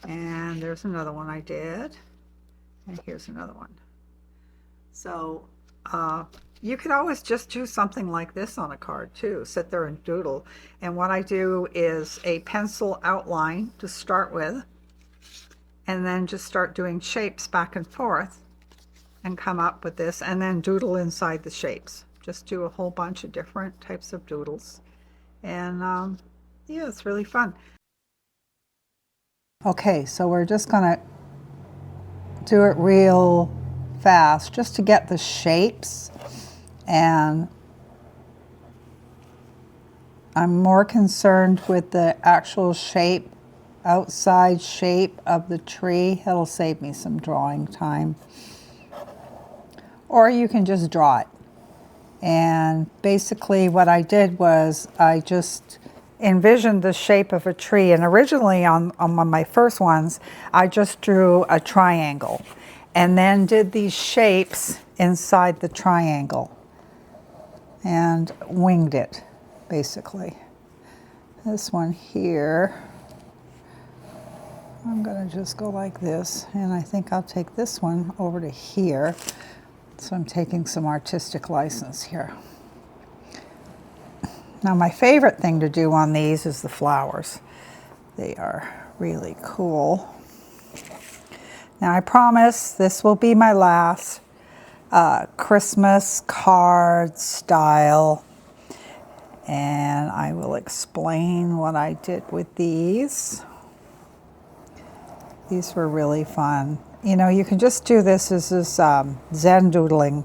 And there's another one I did. And here's another one. So you could always just do something like this on a card too. Sit there and doodle. And what I do is a pencil outline to start with, and then just start doing shapes back and forth and come up with this, and then doodle inside the shapes. Just do a whole bunch of different types of doodles. And yeah, it's really fun. Okay, so we're just gonna do it real fast just to get the shapes, and I'm more concerned with the actual shape, outside shape of the tree. It'll save me some drawing time. Or you can just draw it. And basically what I did was I just envisioned the shape of a tree. And originally on one of my first ones, I just drew a triangle and then did these shapes inside the triangle and winged it, basically. This one here, I'm gonna just go like this, and I think I'll take this one over to here. So I'm taking some artistic license here. Now my favorite thing to do on these is the flowers. They are really cool. Now I promise this will be my last Christmas card style, and I will explain what I did with these. These were really fun. You know, you can just do this as Zen doodling,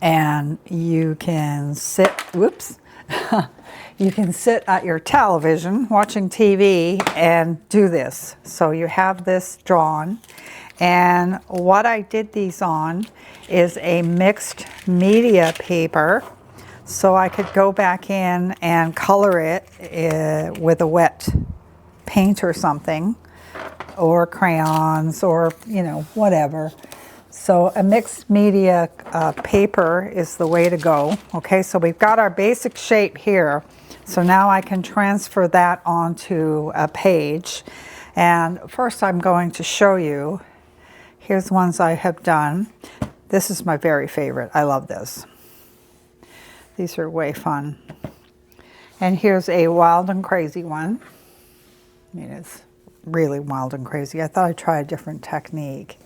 and you can sit, whoops, you can sit at your television watching TV and do this. So you have this drawn, and what I did these on is a mixed media paper, so I could go back in and color it with a wet paint or something, or crayons, or whatever. So a mixed media paper is the way to go. Okay, so we've got our basic shape here. So now I can transfer that onto a page. And first I'm going to show you, here's ones I have done. This is my very favorite. I love this. These are way fun. And here's a wild and crazy one. I mean, it's really wild and crazy. I thought I'd try a different technique.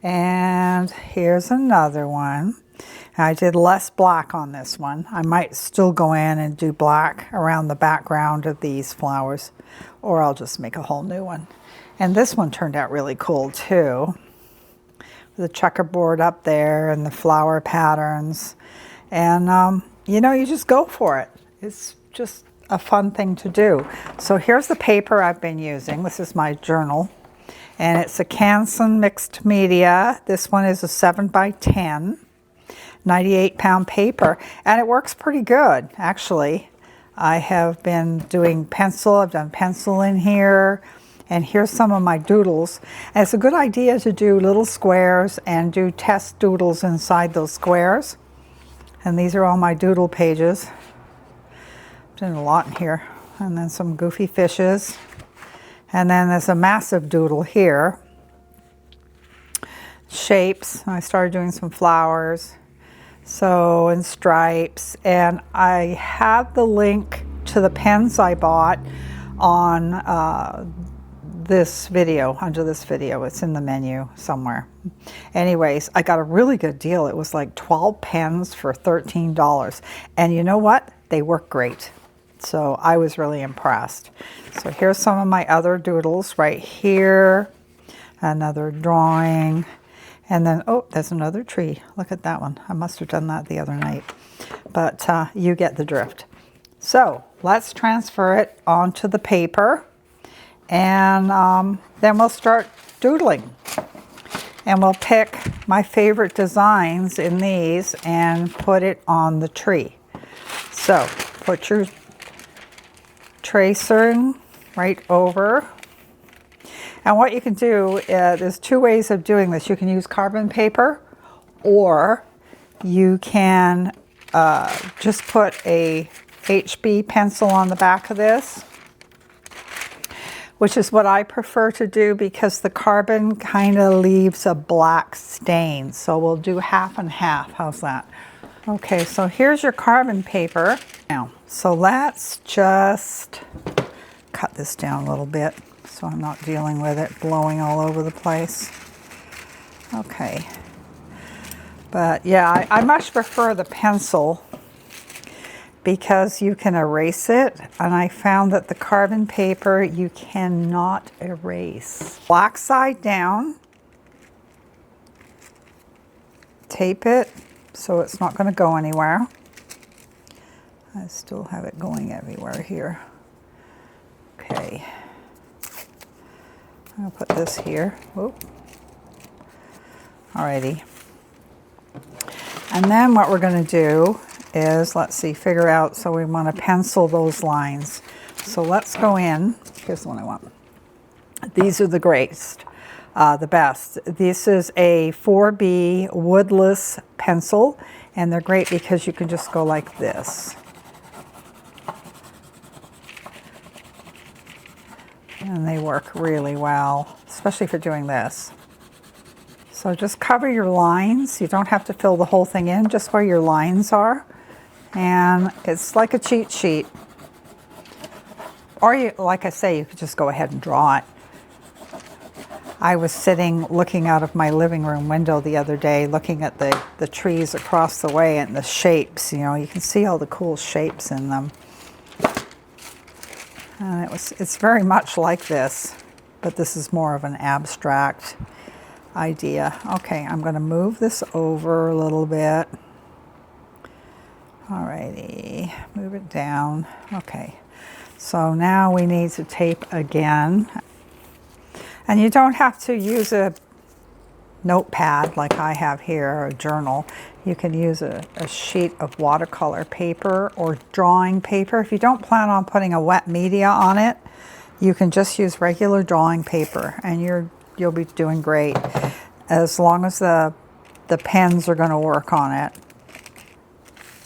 And here's another one. I did less black on this one. I might still go in and do black around the background of these flowers, or I'll just make a whole new one. And this one turned out really cool too. The checkerboard up there and the flower patterns. And you just go for it. It's just a fun thing to do. So here's the paper I've been using. This is my journal, and it's a Canson mixed media. This one is a 7x10, 98-pound paper, and it works pretty good, actually. I have been doing pencil. I've done pencil in here, and here's some of my doodles. And it's a good idea to do little squares and do test doodles inside those squares. And these are all my doodle pages. Doing a lot in here. And then some goofy fishes. And then there's a massive doodle here. Shapes. I started doing some flowers. So, and stripes. And I have the link to the pens I bought on this video, under this video. It's in the menu somewhere. Anyways, I got a really good deal. It was like 12 pens for $13. And you know what? They work great. So I was really impressed. So here's some of my other doodles right here. Another drawing. And then, oh, there's another tree. Look at that one. I must have done that the other night. But you get the drift. So let's transfer it onto the paper. And then we'll start doodling. And we'll pick my favorite designs in these and put it on the tree. So put your tracer right over. And what you can do, there's two ways of doing this. You can use carbon paper, or you can just put a HB pencil on the back of this which is what I prefer to do because the carbon kind of leaves a black stain. So we'll do half and half. How's that? Okay, so here's your carbon paper. Now, so let's just cut this down a little bit so I'm not dealing with it blowing all over the place. Okay. But yeah, I much prefer the pencil because you can erase it, and I found that the carbon paper you cannot erase. Black side down, tape it so it's not going to go anywhere. I still have it going everywhere here. Okay, I'll put this here. Whoop. Alrighty. And then what we're going to do is, let's see, figure out, so we want to pencil those lines. So let's go in. Here's the one I want. These are the greatest, the best. This is a 4B woodless pencil, and they're great because you can just go like this. And they work really well, especially for doing this. So just cover your lines. You don't have to fill the whole thing in, just where your lines are. And it's like a cheat sheet. Or you, like I say, you could just go ahead and draw it. I was sitting looking out of my living room window the other day, looking at the trees across the way and the shapes. You know, you can see all the cool shapes in them. And it's very much like this, but this is more of an abstract idea. Okay, I'm going to move this over a little bit. Alrighty, move it down. Okay, so now we need to tape again. And you don't have to use a notepad like I have here, or a journal. You can use a sheet of watercolor paper or drawing paper. If you don't plan on putting a wet media on it, you can just use regular drawing paper, and you'll be doing great, as long as the pens are going to work on it.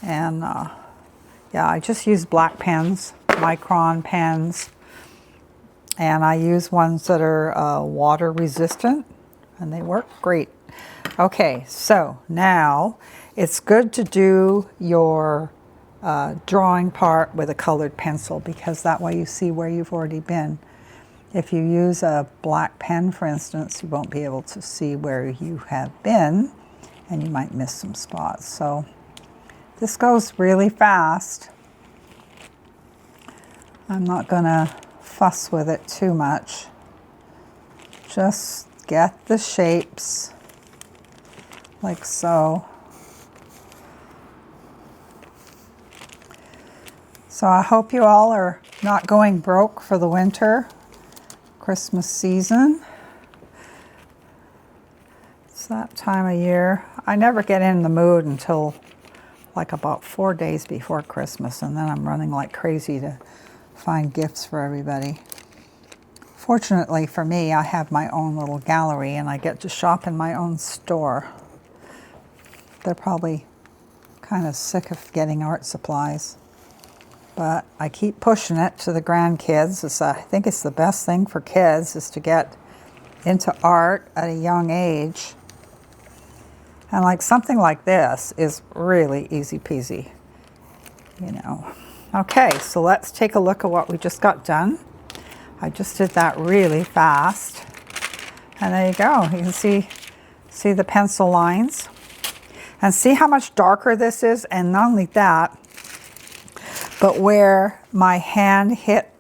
And yeah, I just use black pens, micron pens, and I use ones that are water resistant, and they work great. Okay, so now it's good to do your drawing part with a colored pencil, because that way you see where you've already been. If you use a black pen, for instance, you won't be able to see where you have been, and you might miss some spots. So this goes really fast. I'm not gonna fuss with it too much. Just get the shapes like so. So I hope you all are not going broke for the winter, Christmas season. It's that time of year. I never get in the mood until like about 4 days before Christmas, and then I'm running like crazy to find gifts for everybody. Fortunately for me, I have my own little gallery, and I get to shop in my own store. They're probably kind of sick of getting art supplies, but I keep pushing it to the grandkids. I think it's the best thing for kids, is to get into art at a young age. And like something like this is really easy peasy, you know. Okay, so let's take a look at what we just got done. I just did that really fast. And there you go. You can see the pencil lines. And see how much darker this is? And not only that, but where my hand hit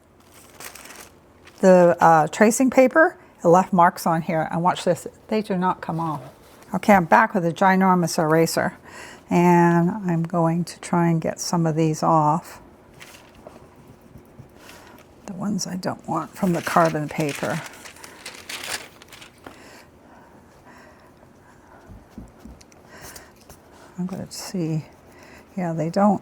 the tracing paper, it left marks on here. And watch this, they do not come off. Okay, I'm back with a ginormous eraser, and I'm going to try and get some of these off. The ones I don't want from the carbon paper. I'm going to see, yeah, they don't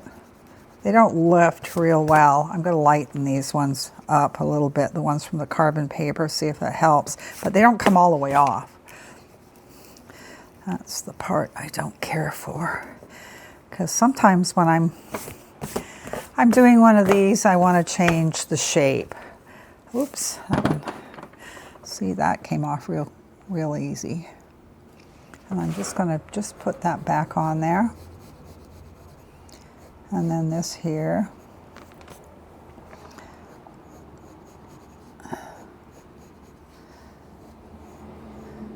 lift real well. I'm going to lighten these ones up a little bit, the ones from the carbon paper, see if that helps. But they don't come all the way off. That's the part I don't care for. Because sometimes when I'm doing one of these, I want to change the shape. Oops, that one. See, that came off real easy. And I'm just going to put that back on there. And then this here.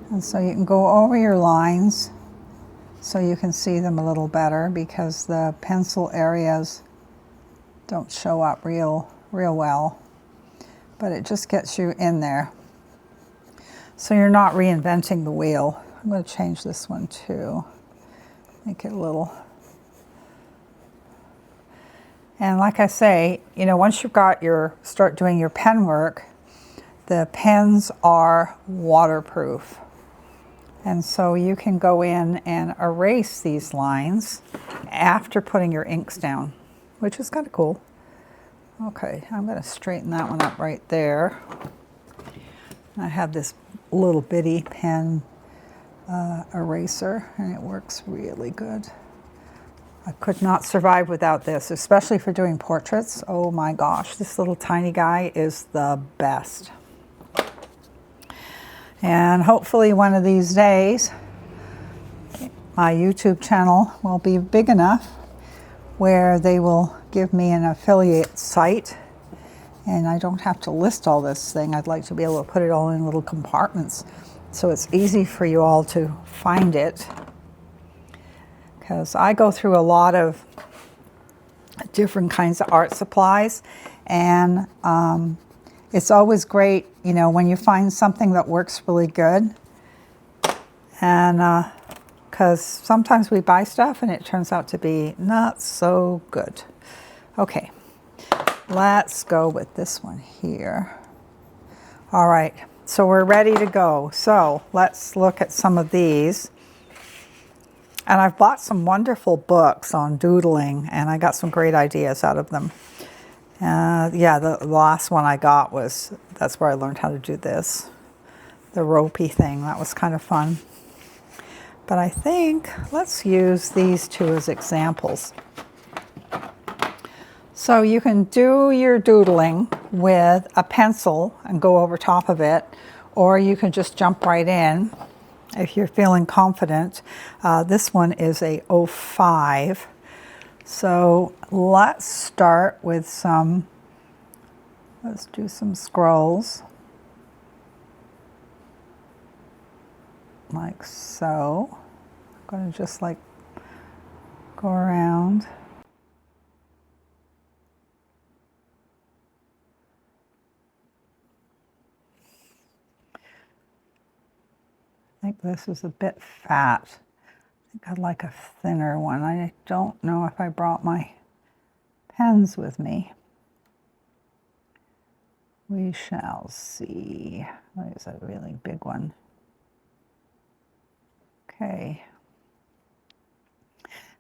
And so you can go over your lines so you can see them a little better, because the pencil areas don't show up real well, but it just gets you in there. So you're not reinventing the wheel. I'm going to change this one too. Make it a little. And like I say, you know, once you've got start doing your pen work, the pens are waterproof. And so you can go in and erase these lines after putting your inks down, which is kind of cool. Okay, I'm going to straighten that one up right there. I have this little bitty pen eraser, and it works really good. I could not survive without this, especially for doing portraits. Oh my gosh, this little tiny guy is the best. And hopefully one of these days, my YouTube channel will be big enough where they will give me an affiliate site, and I don't have to list all this thing. I'd like to be able to put it all in little compartments so it's easy for you all to find it. Because I go through a lot of different kinds of art supplies, and it's always great, you know, when you find something that works really good. And because sometimes we buy stuff and it turns out to be not so good. Okay, let's go with this one here. All right, so we're ready to go. So let's look at some of these. And I've bought some wonderful books on doodling, and I got some great ideas out of them. Yeah, the last one I got that's where I learned how to do this. The ropey thing, that was kind of fun. But I think let's use these two as examples. So you can do your doodling with a pencil and go over top of it, or you can just jump right in if you're feeling confident. This one is a 05. So let's start with let's do some scrolls. Like so. I'm going to just like go around. I think this is a bit fat. I think I'd like a thinner one. I don't know if I brought my pens with me. We shall see. That is a really big one. Okay.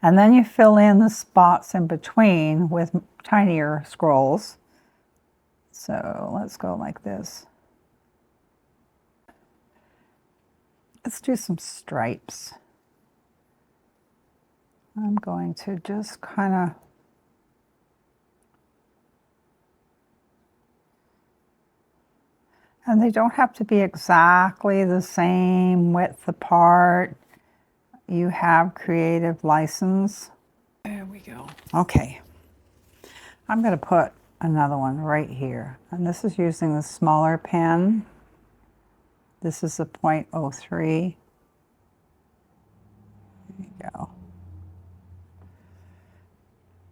And then you fill in the spots in between with tinier scrolls. So let's go like this. Let's do some stripes. I'm going to just kind of and they don't have to be exactly the same width apart. You have creative license. There we go. Okay. I'm going to put another one right here. And this is using the smaller pen. This is a .03. There you go.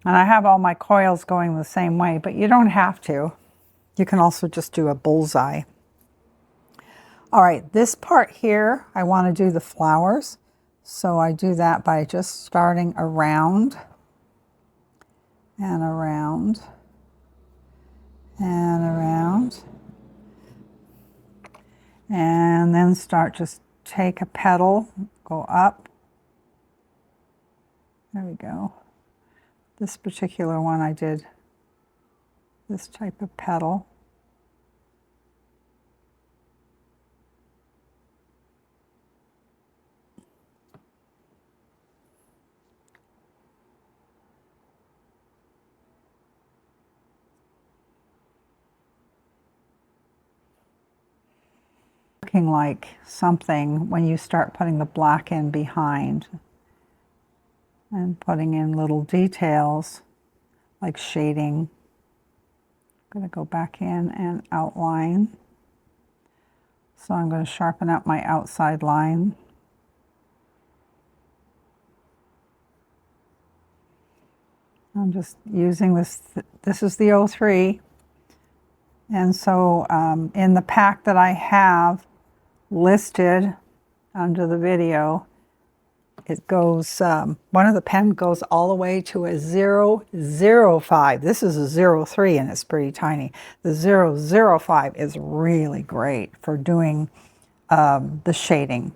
And I have all my coils going the same way, but you don't have to. You can also just do a bullseye. All right, this part here, I want to do the flowers. So I do that by just starting around and around and around. And then just take a petal, go up. There we go. This particular one I did this type of petal. looking like something when you start putting the black in behind and putting in little details like shading. I'm going to go back in and outline. So I'm going to sharpen up my outside line. I'm just using this, this is the 03. And so in the pack that I have listed under the video, it goes, one of the pen goes all the way to a 005. This is a 03 and it's pretty tiny. The 005 is really great for doing the shading.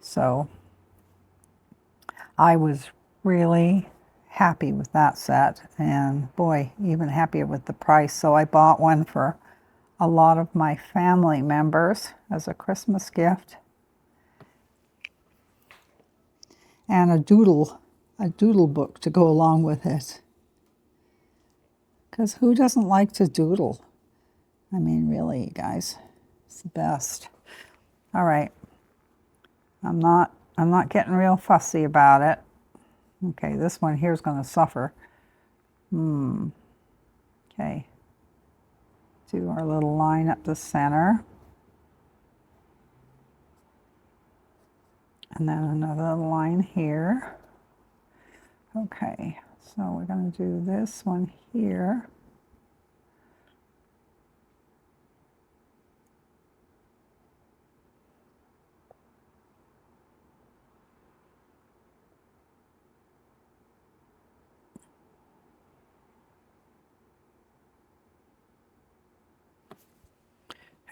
So I was really happy with that set, and boy, even happier with the price. So I bought one for a lot of my family members as a Christmas gift. And a doodle book to go along with it. Because who doesn't like to doodle? I mean, really, guys, it's the best. All right, I'm not getting real fussy about it. Okay, this one here is going to suffer. Okay, do our little line up the center. And then another line here. Okay, so we're going to do this one here.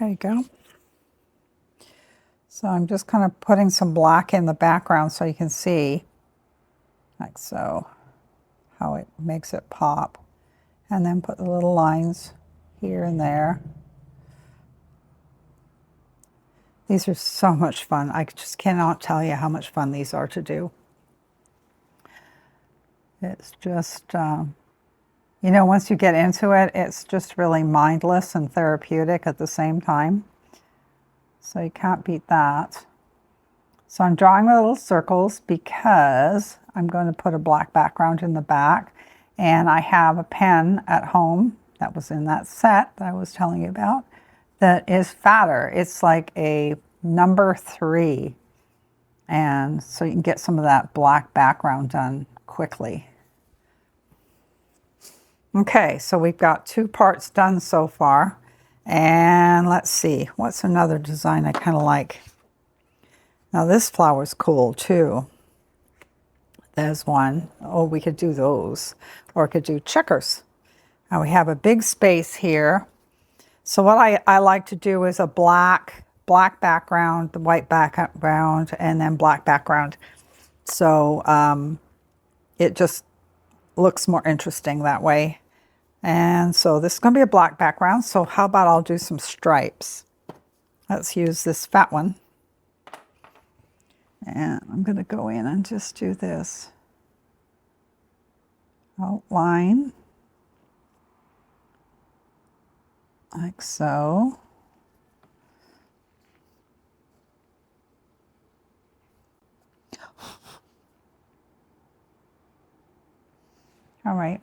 There you go. So I'm just kind of putting some black in the background so you can see, like so, how it makes it pop. And then put the little lines here and there. These are so much fun. I just cannot tell you how much fun these are to do. It's just, you know, once you get into it, it's just really mindless and therapeutic at the same time. So you can't beat that. So I'm drawing my little circles because I'm going to put a black background in the back. And I have a pen at home that was in that set that I was telling you about that is fatter. It's like a number 3. And so you can get some of that black background done quickly. Okay, so we've got 2 parts done so far. And let's see, what's another design I kind of like? Now this flower's cool too. There's one. Oh, we could do those. Or we could do checkers. Now we have a big space here. So what I like to do is a black background, the white background, and then black background. So it just looks more interesting that way. And so this is going to be a black background. So how about I'll do some stripes. Let's use this fat one. And I'm going to go in and just do this. Outline. Like so. All right.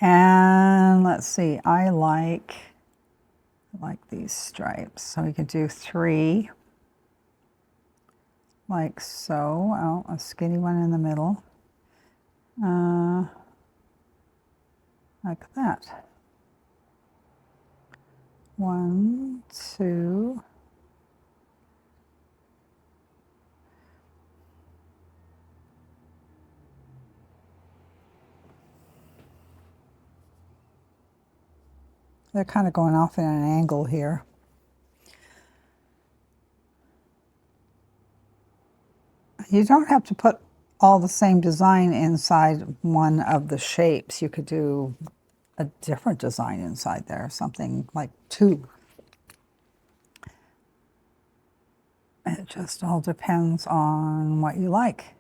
And let's see, I like these stripes. So we can do 3, like so. Oh, a skinny one in the middle. Like that. 1, 2. They're kind of going off in an angle here. You don't have to put all the same design inside one of the shapes. You could do a different design inside there, something like 2. It just all depends on what you like.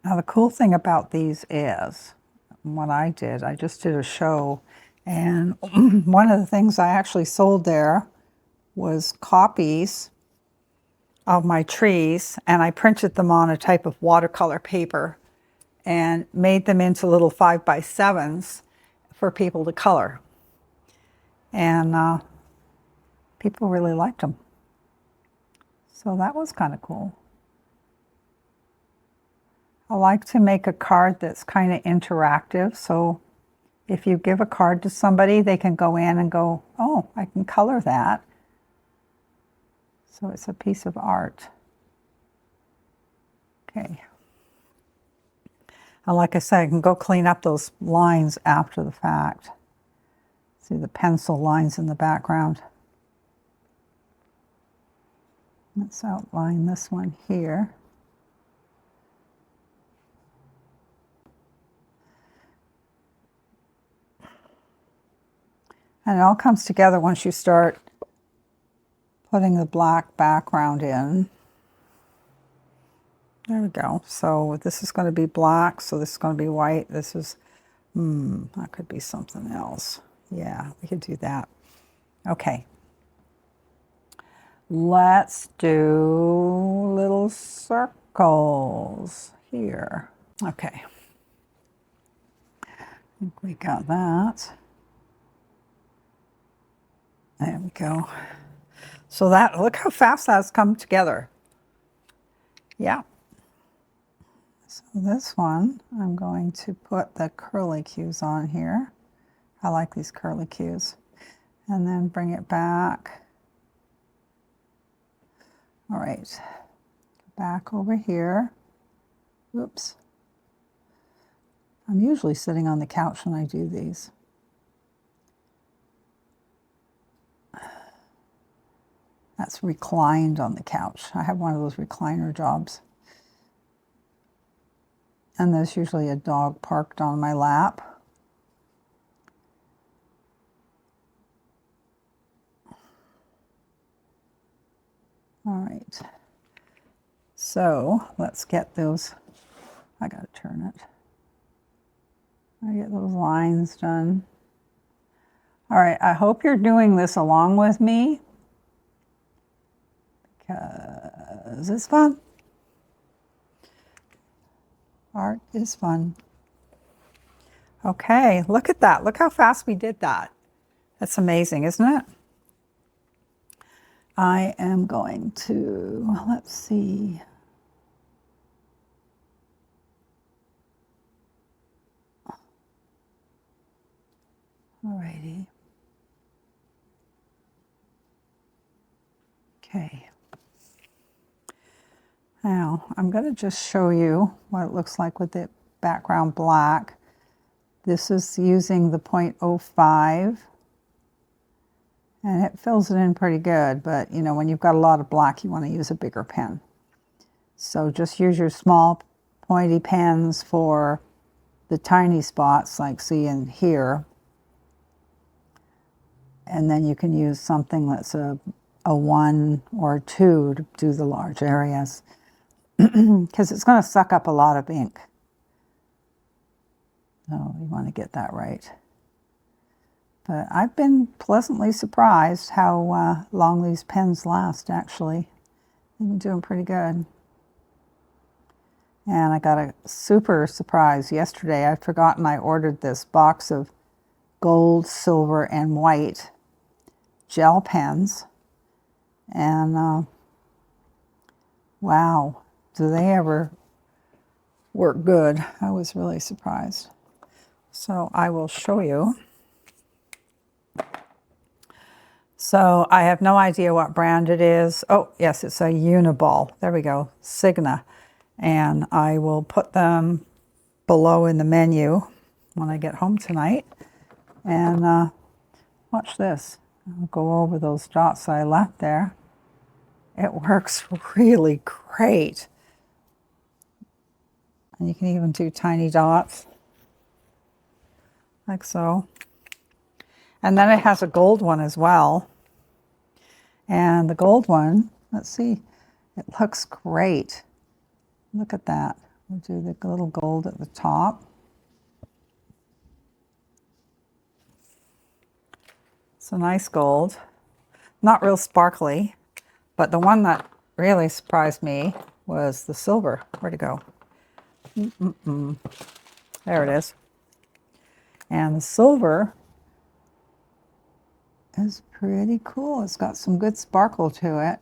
Now the cool thing about these is, what I did. I just did a show, and one of the things I actually sold there was copies of my trees, and I printed them on a type of watercolor paper and made them into little 5x7s for people to color. And people really liked them. So that was kind of cool. I like to make a card that's kind of interactive. So if you give a card to somebody, they can go in and go, oh, I can color that. So it's a piece of art. Okay. And like I said, I can go clean up those lines after the fact. See the pencil lines in the background. Let's outline this one here. And it all comes together once you start putting the black background in. There we go. So this is going to be black, so this is going to be white. This is, that could be something else. Yeah, we could do that. Okay. Let's do little circles here. Okay. I think we got that. There we go. So that, look how fast that's come together. Yeah. So this one, I'm going to put the curly cues on here. I like these curly cues. And then bring it back. All right, back over here. Oops. I'm usually sitting on the couch when I do these. That's reclined on the couch. I have one of those recliner jobs. And there's usually a dog parked on my lap. All right. So let's get those. I gotta turn it. I get those lines done. All right, I hope you're doing this along with me, because it's fun. Art is fun. Okay, look at that. Look how fast we did that. That's amazing, isn't it? I am going to, let's see. Alrighty. Okay. Now, I'm going to just show you what it looks like with the background black. This is using the 0.05. And it fills it in pretty good, but you know, when you've got a lot of black, you want to use a bigger pen. So just use your small pointy pens for the tiny spots, like see in here. And then you can use something that's a 1 or a 2 to do the large areas, because it's going to suck up a lot of ink. So you want to get that right. But I've been pleasantly surprised how long these pens last, actually. They've been doing pretty good. And I got a super surprise yesterday. I'd forgotten I ordered this box of gold, silver, and white gel pens. And wow, do they ever work good. I was really surprised. So I will show you. So I have no idea what brand it is. Oh, yes, it's a Uniball. There we go, Signa. And I will put them below in the menu when I get home tonight. And watch this. I'll go over those dots I left there. It works really great. And you can even do tiny dots, like so. And then it has a gold one as well. And the gold one, let's see, it looks great. Look at that. We'll do the little gold at the top. It's a nice gold. Not real sparkly, but the one that really surprised me was the silver. Where'd it go? There it is. And the silver is pretty cool. It's got some good sparkle to it.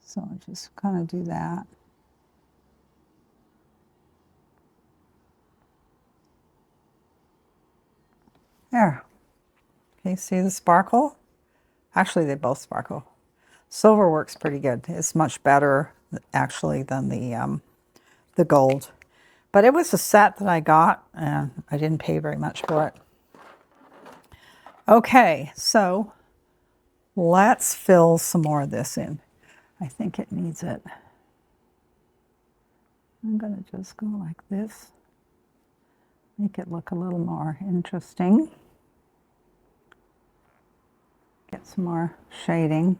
So I'll just kind of do that. There. Okay, see the sparkle? Actually, they both sparkle. Silver works pretty good. It's much better, actually, than the gold. But it was a set that I got, and I didn't pay very much for it. Okay, so let's fill some more of this in. I think it needs it. I'm going to just go like this. Make it look a little more interesting. Get some more shading.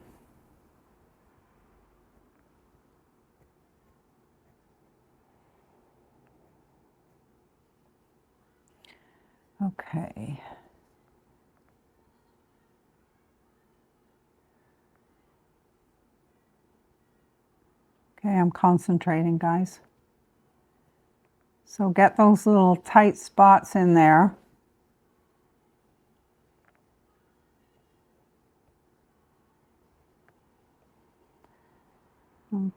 Okay. Okay, I'm concentrating, guys. So get those little tight spots in there.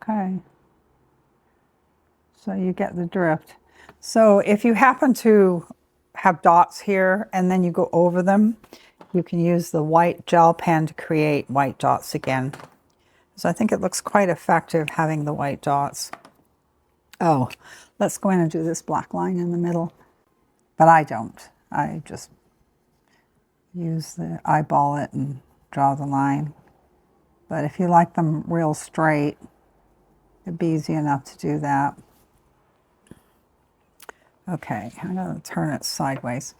Okay. So you get the drift. So if you happen to have dots here and then you go over them, you can use the white gel pen to create white dots again. So I think it looks quite effective having the white dots. Oh, let's go in and do this black line in the middle. But I don't. I just use the eyeball it and draw the line. But if you like them real straight, it'd be easy enough to do that. Okay, I'm going to turn it sideways.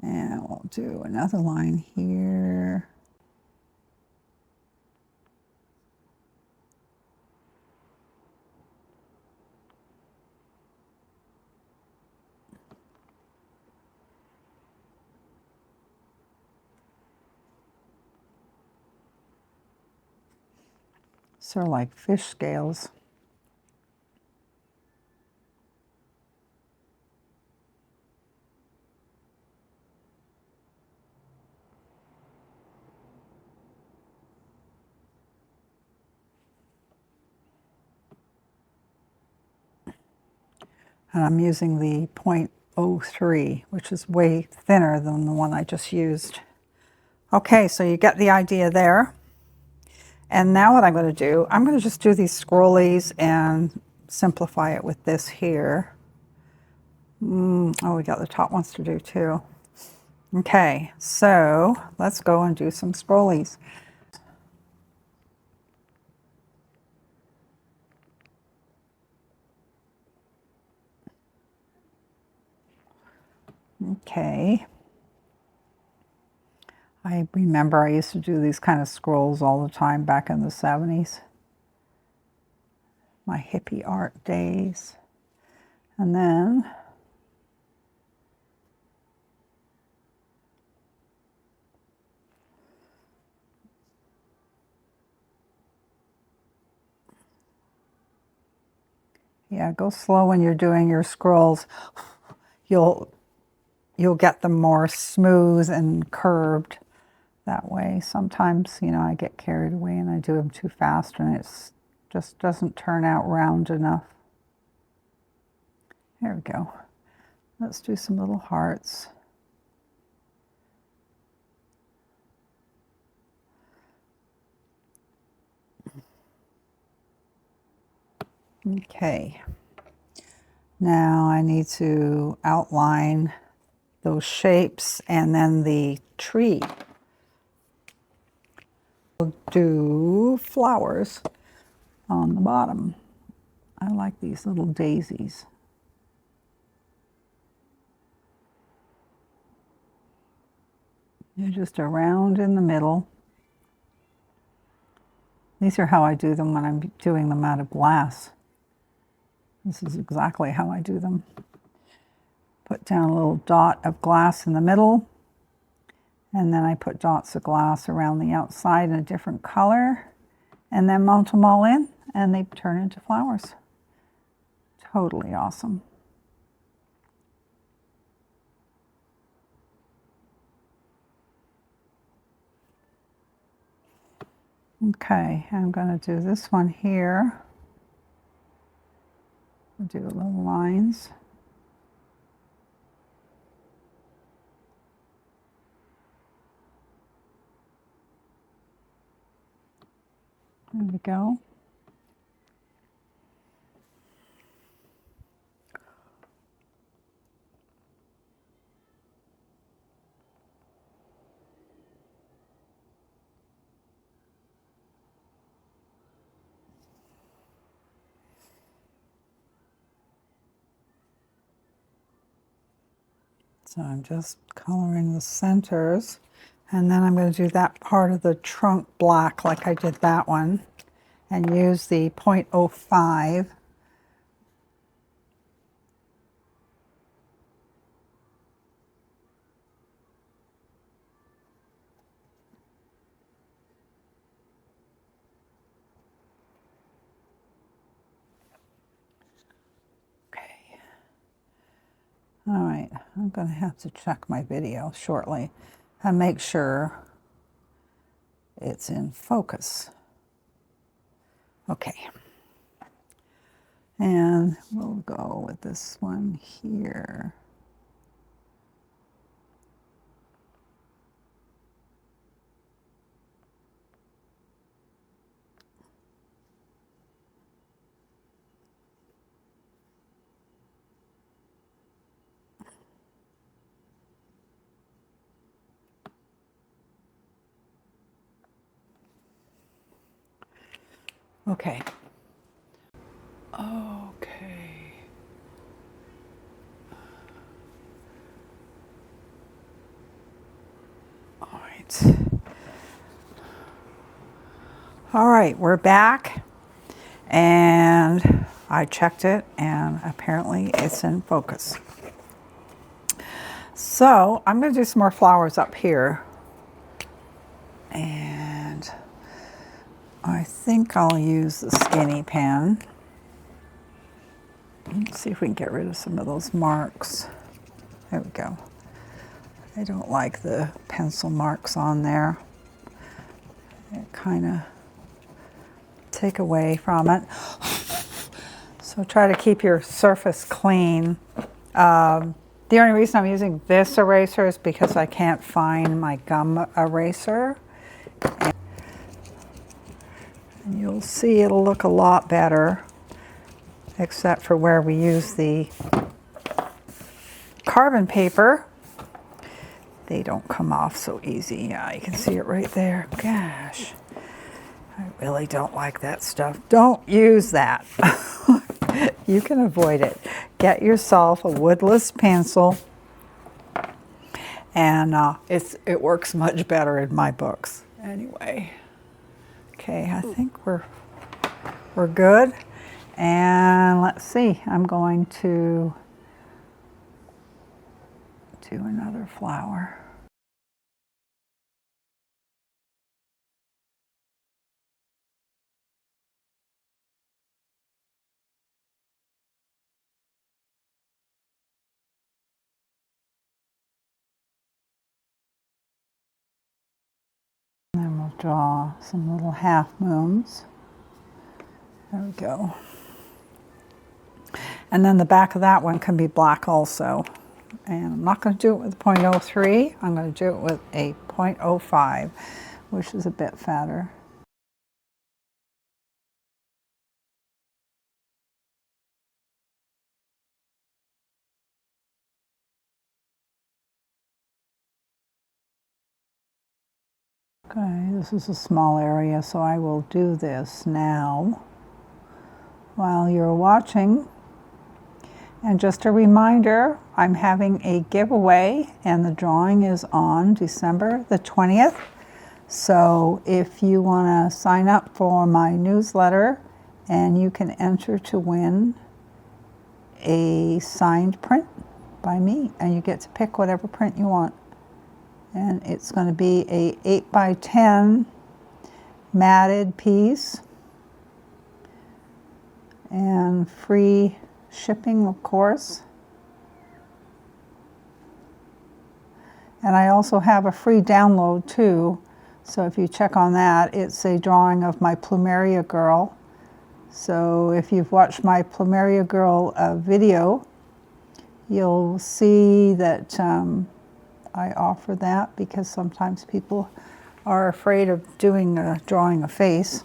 And we'll do another line here. Sort of like fish scales. And I'm using the 0.03, which is way thinner than the one I just used. Okay, so you get the idea there. And now what I'm going to do, I'm going to just do these scrollies and simplify it with this here. Oh, we got the top ones to do too. Okay, so let's go and do some scrollies. Okay. I remember I used to do these kind of scrolls all the time back in the 70s. My hippie art days. And then yeah, go slow when you're doing your scrolls. You'll get them more smooth and curved that way. Sometimes, you know, I get carried away and I do them too fast and it just doesn't turn out round enough. There we go. Let's do some little hearts. Okay. Now I need to outline those shapes and then the tree. We'll do flowers on the bottom. I like these little daisies. They're just around in the middle. These are how I do them when I'm doing them out of glass. This is exactly how I do them. Put down a little dot of glass in the middle, And then I put dots of glass around the outside in a different color, and then mount them all in, and they turn into flowers. Totally awesome. Okay, I'm going to do this one here. Do little lines. There we go. So I'm just coloring the centers, and then I'm going to do that part of the trunk black like I did that one, and use the 0.05. Okay. All right, I'm going to have to check my video shortly and make sure it's in focus. Okay. And we'll go with this one here. Okay. Okay. All right. All right, we're back, and I checked it, and apparently it's in focus. So I'm going to do some more flowers up here, and I think I'll use the skinny pen. Let's see if we can get rid of some of those marks. There we go. I don't like the pencil marks on there. It kind of take away from it. So try to keep your surface clean. The only reason I'm using this eraser is because I can't find my gum eraser. And you'll see it'll look a lot better, except for where we use the carbon paper. They don't come off so easy. Yeah, you can see it right there. Gosh, I really don't like that stuff. Don't use that. You can avoid it. Get yourself a woodless pencil, and it works much better in my books. Anyway, okay, I think we're good. And let's see, I'm going to do another flower. And then we'll draw some little half moons. There we go. And then the back of that one can be black also. And I'm not going to do it with 0.03. I'm going to do it with a 0.05, which is a bit fatter. Okay, this is a small area, so I will do this now while you're watching. And just a reminder, I'm having a giveaway, and the drawing is on December the 20th. So if you want to sign up for my newsletter, and you can enter to win a signed print by me, and you get to pick whatever print you want. And it's going to be a 8 by 10 matted piece. And free shipping, of course. And I also have a free download too. So if you check on that, it's a drawing of my Plumeria Girl. So if you've watched my Plumeria Girl video, you'll see that I offer that because sometimes people are afraid of drawing a face.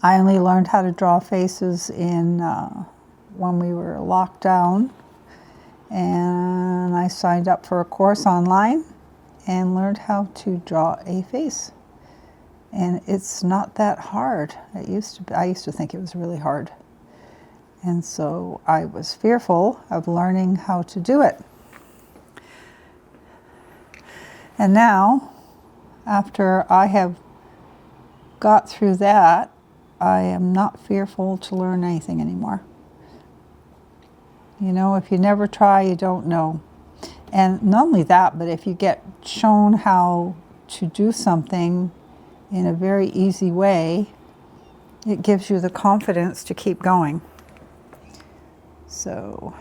I only learned how to draw faces when we were locked down, and I signed up for a course online and learned how to draw a face. And it's not that hard. I used to think it was really hard. And so I was fearful of learning how to do it. And now, after I have got through that, I am not fearful to learn anything anymore. You know, if you never try, you don't know. And not only that, but if you get shown how to do something in a very easy way, it gives you the confidence to keep going. So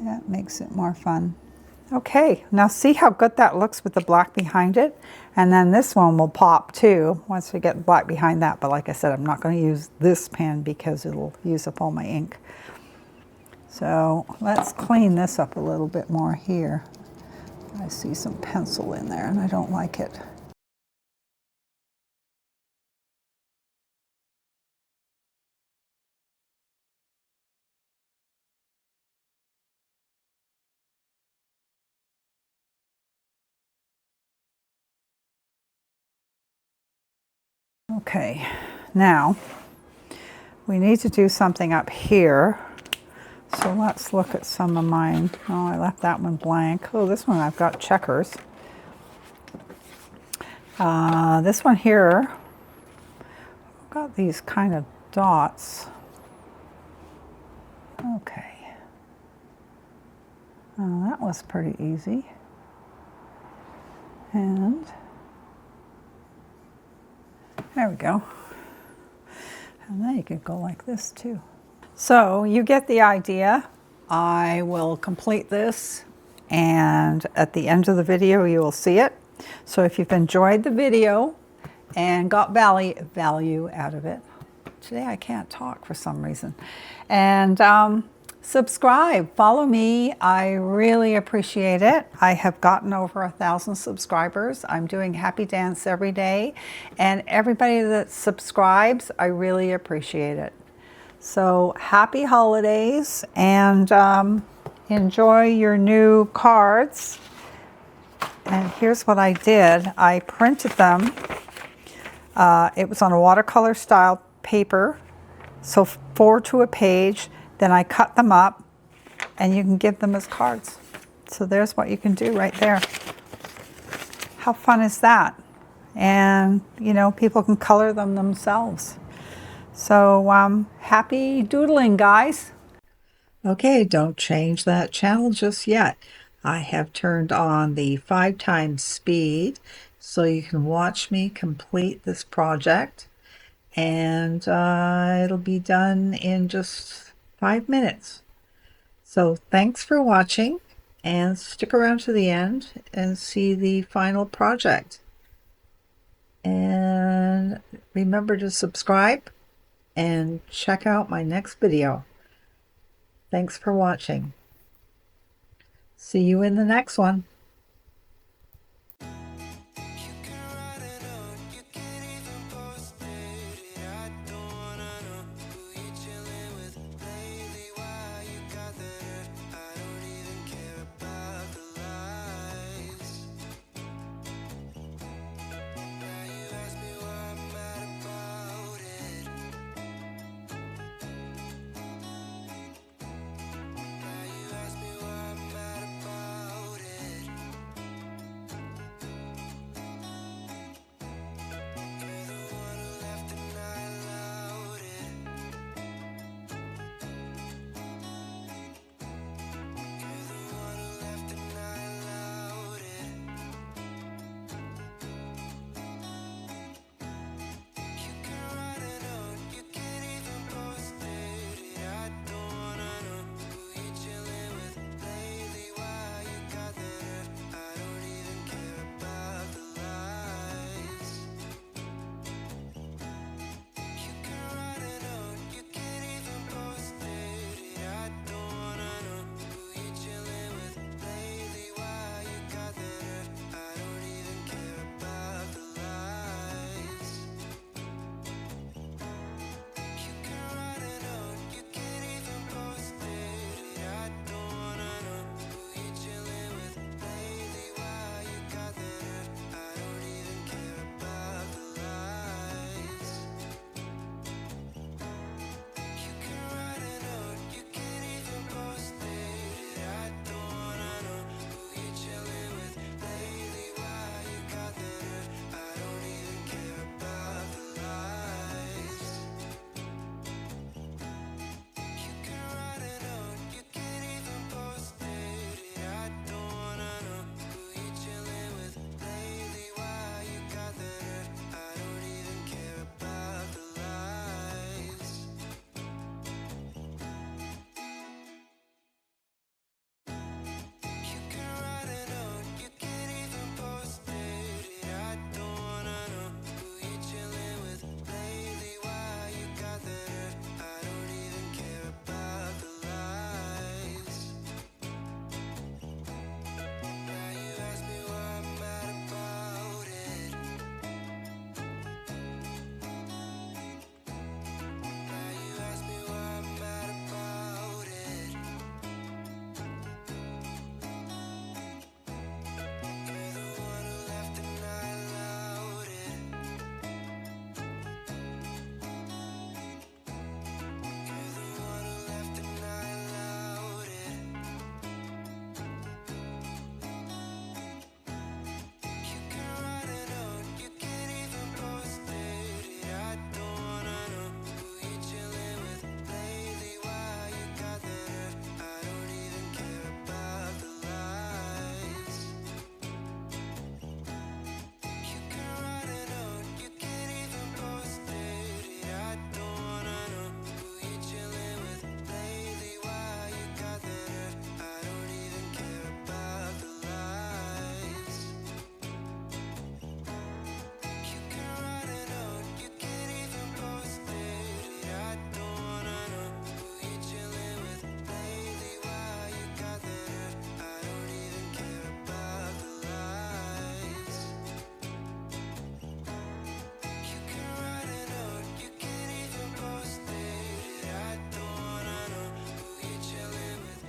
that makes it more fun. Okay, now see how good that looks with the black behind it? And then this one will pop too once we get black behind that. But like I said, I'm not going to use this pen because it'll use up all my ink. So let's clean this up a little bit more here. I see some pencil in there and I don't like it. Okay, now we need to do something up here. So let's look at some of mine. Oh, I left that one blank. Oh, this one I've got checkers. This one here, I've got these kind of dots. Okay. Oh, that was pretty easy. And there we go. And then you could go like this too. So you get the idea. I will complete this, and at the end of the video you will see it. So if you've enjoyed the video and got value out of it, today I can't talk for some reason, and subscribe, follow me. I really appreciate it. I have gotten over 1,000 subscribers. I'm doing Happy Dance every day, and everybody that subscribes, I really appreciate it. So happy holidays, and enjoy your new cards. And here's what I did. I printed them. It was on a watercolor style paper, so 4 to a page. Then I cut them up, and you can give them as cards. So there's what you can do right there. How fun is that? And, you know, people can color them themselves. So happy doodling, guys. Okay, don't change that channel just yet. I have turned on the 5 times speed so you can watch me complete this project. And it'll be done in just 5 minutes. So thanks for watching, and stick around to the end and see the final project. And remember to subscribe and check out my next video. Thanks for watching. See you in the next one.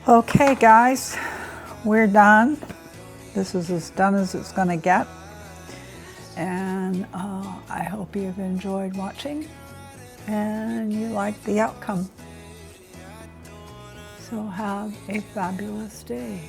Okay guys, we're done. This is as done as it's going to get. And I hope you've enjoyed watching and you like the outcome. So have a fabulous day.